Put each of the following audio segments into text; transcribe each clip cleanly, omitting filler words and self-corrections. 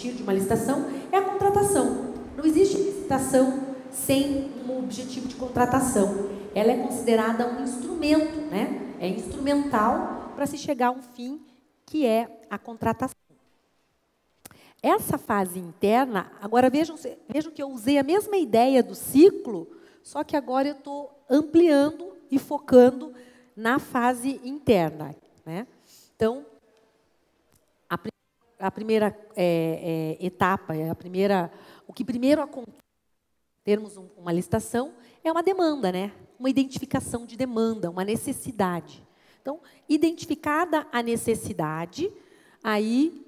existir de uma licitação é a contratação. Não existe licitação sem um objetivo de contratação. Ela é considerada um instrumento, né? É instrumental para se chegar a um fim, que é a contratação. Essa fase interna, agora vejam que eu usei a mesma ideia do ciclo, só que agora eu estou ampliando e focando na fase interna, né? Então, a primeira etapa, o que primeiro acontece, termos uma licitação, é uma demanda, né? Uma identificação de demanda, uma necessidade. Então, identificada a necessidade, aí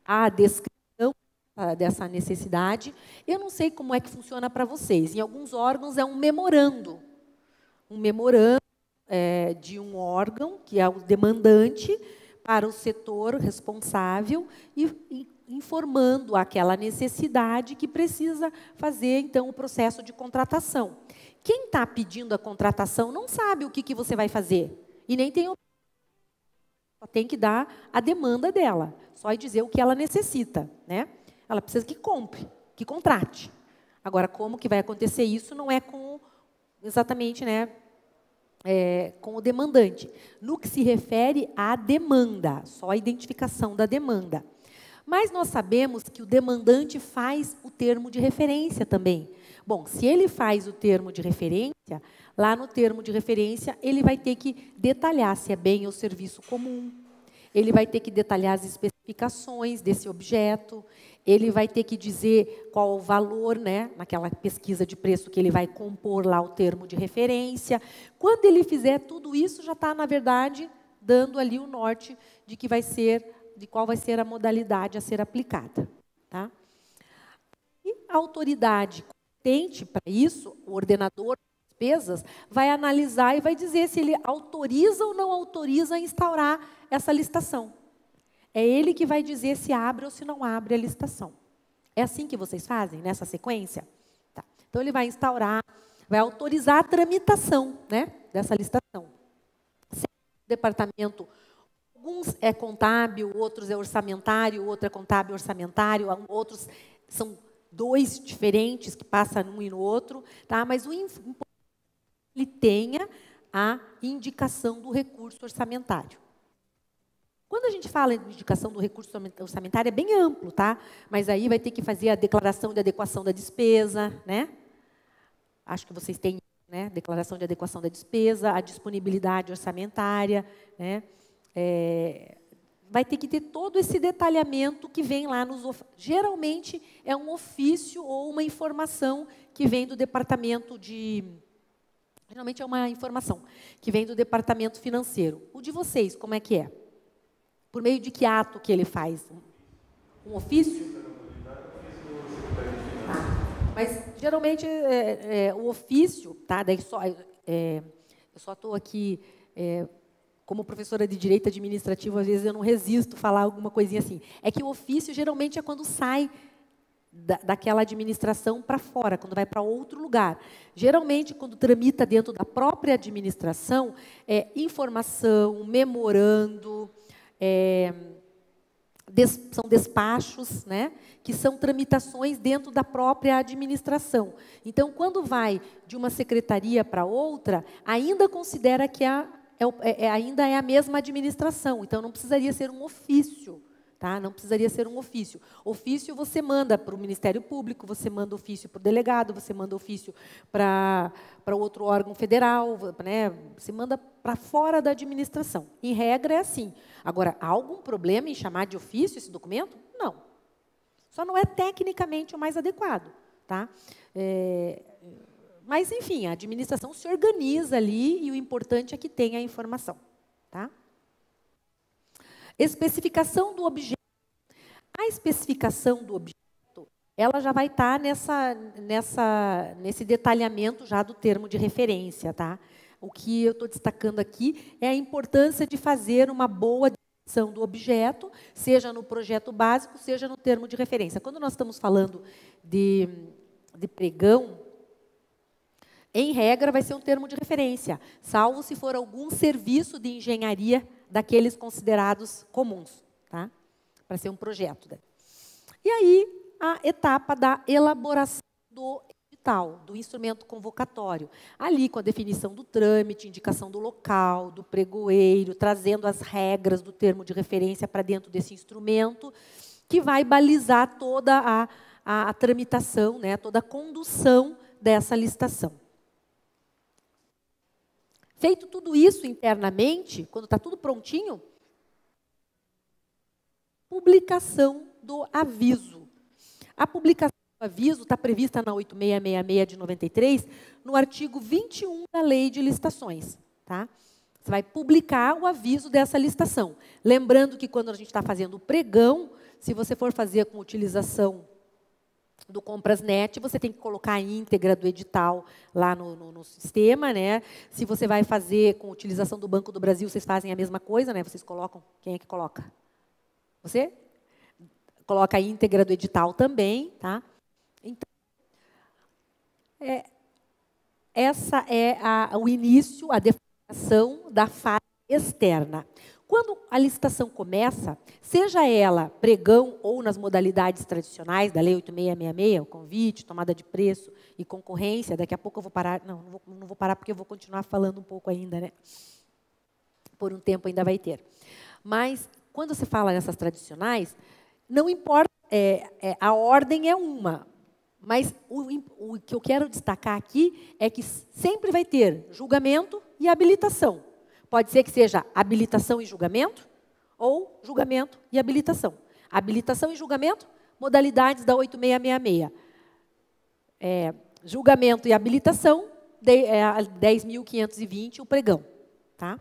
a descrição dessa necessidade, eu não sei como é que funciona para vocês. Em alguns órgãos é um memorando de um órgão, que é o demandante, para o setor responsável e informando aquela necessidade que precisa fazer, então, o processo de contratação. Quem está pedindo a contratação não sabe o que você vai fazer e nem tem só tem que dar a demanda dela, só dizer o que ela necessita, né? Ela precisa que compre, que contrate. Agora, como que vai acontecer isso não é exatamente, né, com o demandante. No que se refere à demanda, só a identificação da demanda. Mas nós sabemos que o demandante faz o termo de referência também. Bom, se ele faz o termo de referência, lá no termo de referência, ele vai ter que detalhar se é bem ou serviço comum, ele vai ter que detalhar as especificações desse objeto, ele vai ter que dizer qual o valor, né, naquela pesquisa de preço que ele vai compor lá o termo de referência. Quando ele fizer tudo isso, já está, na verdade, dando ali o norte de qual vai ser a modalidade a ser aplicada. Tá? E a autoridade competente para isso, o ordenador de despesas, vai analisar e vai dizer se ele autoriza ou não autoriza a instaurar essa licitação. É ele que vai dizer se abre ou se não abre a licitação. É assim que vocês fazem, nessa sequência? Tá. Então, ele vai instaurar, vai autorizar a tramitação, né, dessa licitação. Se o departamento, alguns é contábil, outros é orçamentário, outro é contábil orçamentário, outros são dois diferentes que passam num e no outro, tá? Mas o importante é que ele tenha a indicação do recurso orçamentário. Quando a gente fala de indicação do recurso orçamentário, é bem amplo, tá? Mas aí vai ter que fazer a declaração de adequação da despesa, né? Acho que vocês têm, né? Declaração de adequação da despesa, a disponibilidade orçamentária, né? Vai ter que ter todo esse detalhamento que vem lá geralmente é um ofício ou uma informação que vem do departamento de... Geralmente é uma informação que vem do departamento financeiro. O de vocês, como é que é? Por meio de que ato que ele faz? Um ofício? Mas, geralmente, o ofício, tá? Daí eu só estou aqui, como professora de Direito Administrativo, às vezes eu não resisto a falar alguma coisinha assim. É que o ofício, geralmente, é quando sai daquela administração para fora, quando vai para outro lugar. Geralmente, quando tramita dentro da própria administração, é informação, memorando... são despachos, né, que são tramitações dentro da própria administração. Então, quando vai de uma secretaria para outra, ainda considera que ainda é a mesma administração. Então, não precisaria ser um ofício. Tá? Não precisaria ser um ofício. Ofício você manda para o Ministério Público, você manda ofício para o delegado, você manda ofício para outro órgão federal, né? Você manda para fora da administração. Em regra, é assim. Agora, há algum problema em chamar de ofício esse documento? Não. Só não é tecnicamente o mais adequado. Tá? Mas, enfim, a administração se organiza ali e o importante é que tenha a informação. Tá? Especificação do objeto. A especificação do objeto, ela já vai estar nesse detalhamento já do termo de referência. Tá? O que eu estou destacando aqui é a importância de fazer uma boa descrição do objeto, seja no projeto básico, seja no termo de referência. Quando nós estamos falando de pregão, em regra, vai ser um termo de referência, salvo se for algum serviço de engenharia daqueles considerados comuns, tá? Para ser um projeto. E aí, a etapa da elaboração do edital, do instrumento convocatório. Ali, com a definição do trâmite, indicação do local, do pregoeiro, trazendo as regras do termo de referência para dentro desse instrumento, que vai balizar toda a tramitação, né, toda a condução dessa licitação. Feito tudo isso internamente, quando está tudo prontinho, publicação do aviso. A publicação do aviso está prevista na 8666 de 93, no artigo 21 da Lei de Licitações. Tá? Você vai publicar o aviso dessa licitação. Lembrando que quando a gente está fazendo o pregão, se você for fazer com utilização do Comprasnet, você tem que colocar a íntegra do edital lá no sistema, né? Se você vai fazer com utilização do Banco do Brasil, vocês fazem a mesma coisa, né? Vocês colocam, quem é que coloca? Você? Coloca a íntegra do edital também, tá? Então, essa é o início, a definição da fase externa. Quando a licitação começa, seja ela pregão ou nas modalidades tradicionais da Lei 8666, o convite, tomada de preço e concorrência, daqui a pouco eu vou parar, não vou parar porque eu vou continuar falando um pouco ainda, né? Por um tempo ainda vai ter. Mas, quando você fala nessas tradicionais, não importa, a ordem é uma, mas o que eu quero destacar aqui é que sempre vai ter julgamento e habilitação. Pode ser que seja habilitação e julgamento, ou julgamento e habilitação. Habilitação e julgamento, modalidades da 8666. Julgamento e habilitação, 10.520, o pregão. Tá?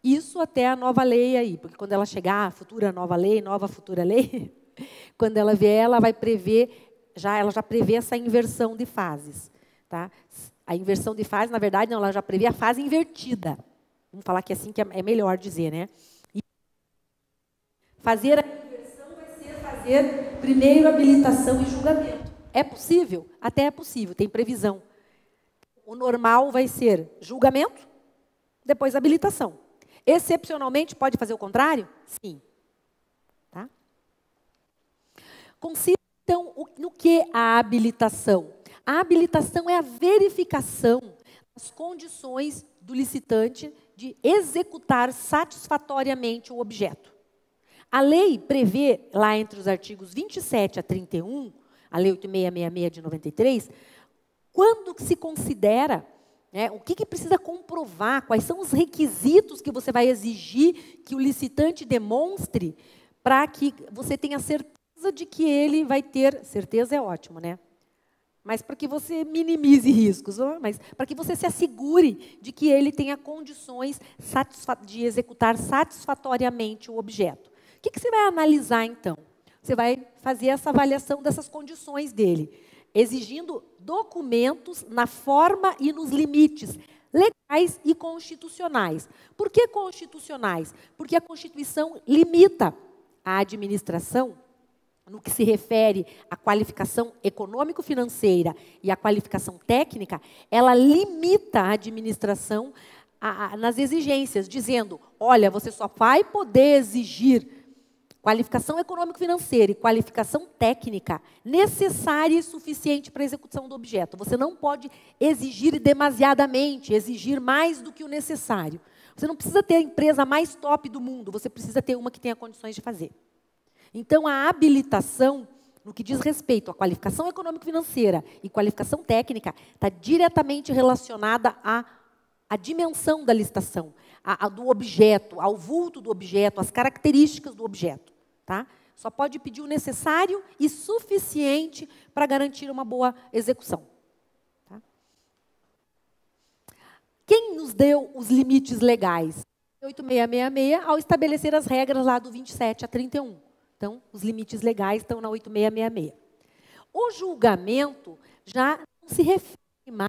Isso até a nova lei aí, porque quando ela chegar, a futura nova lei, nova futura lei, quando ela vier, ela vai prever, ela já prevê essa inversão de fases. Tá? A inversão de fases, na verdade, não, ela já prevê a fase invertida. Vamos falar que assim que é melhor dizer, né? E fazer a inversão vai ser fazer primeiro habilitação e julgamento. É possível? Até é possível, tem previsão. O normal vai ser julgamento, depois habilitação. Excepcionalmente, pode fazer o contrário? Sim. Tá? Consiste, então, no que a habilitação? A habilitação é a verificação das condições do licitante de executar satisfatoriamente o objeto. A lei prevê, lá entre os artigos 27 a 31, a Lei 8666 de 93, quando se considera, né, o que precisa comprovar, quais são os requisitos que você vai exigir que o licitante demonstre para que você tenha certeza de que ele vai ter, certeza é ótimo, né? Mas para que você minimize riscos, mas para que você se assegure de que ele tenha condições de executar satisfatoriamente o objeto. O que você vai analisar, então? Você vai fazer essa avaliação dessas condições dele, exigindo documentos na forma e nos limites legais e constitucionais. Por que constitucionais? Porque a Constituição limita a administração no que se refere à qualificação econômico-financeira e à qualificação técnica, ela limita a administração nas exigências, dizendo, olha, você só vai poder exigir qualificação econômico-financeira e qualificação técnica necessária e suficiente para a execução do objeto. Você não pode exigir demasiadamente, exigir mais do que o necessário. Você não precisa ter a empresa mais top do mundo, você precisa ter uma que tenha condições de fazer. Então, a habilitação, no que diz respeito à qualificação econômico-financeira e qualificação técnica, está diretamente relacionada à dimensão da licitação, do objeto, ao vulto do objeto, às características do objeto. Tá? Só pode pedir o necessário e suficiente para garantir uma boa execução. Tá? Quem nos deu os limites legais? 8666, ao estabelecer as regras lá do 27 a 31. Então, os limites legais estão na 8666. O julgamento já não se refere mais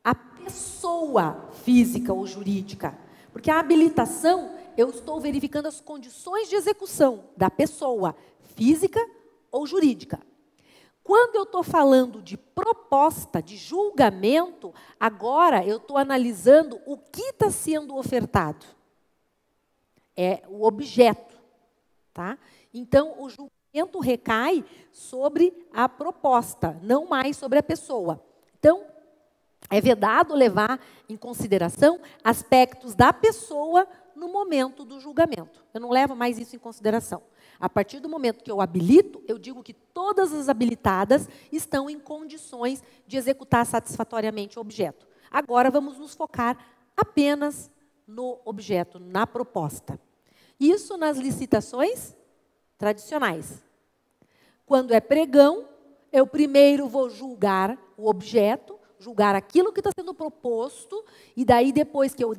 à pessoa física ou jurídica, porque a habilitação, eu estou verificando as condições de execução da pessoa física ou jurídica. Quando eu estou falando de proposta, de julgamento, agora eu estou analisando o que está sendo ofertado. É o objeto. Tá? Então, o julgamento julgamento recai sobre a proposta, não mais sobre a pessoa. Então, é vedado levar em consideração aspectos da pessoa no momento do julgamento. Eu não levo mais isso em consideração. A partir do momento que eu habilito, eu digo que todas as habilitadas estão em condições de executar satisfatoriamente o objeto. Agora vamos nos focar apenas no objeto, na proposta. Isso nas licitações tradicionais. Quando é pregão, eu primeiro vou julgar o objeto, julgar aquilo que está sendo proposto, e daí depois que eu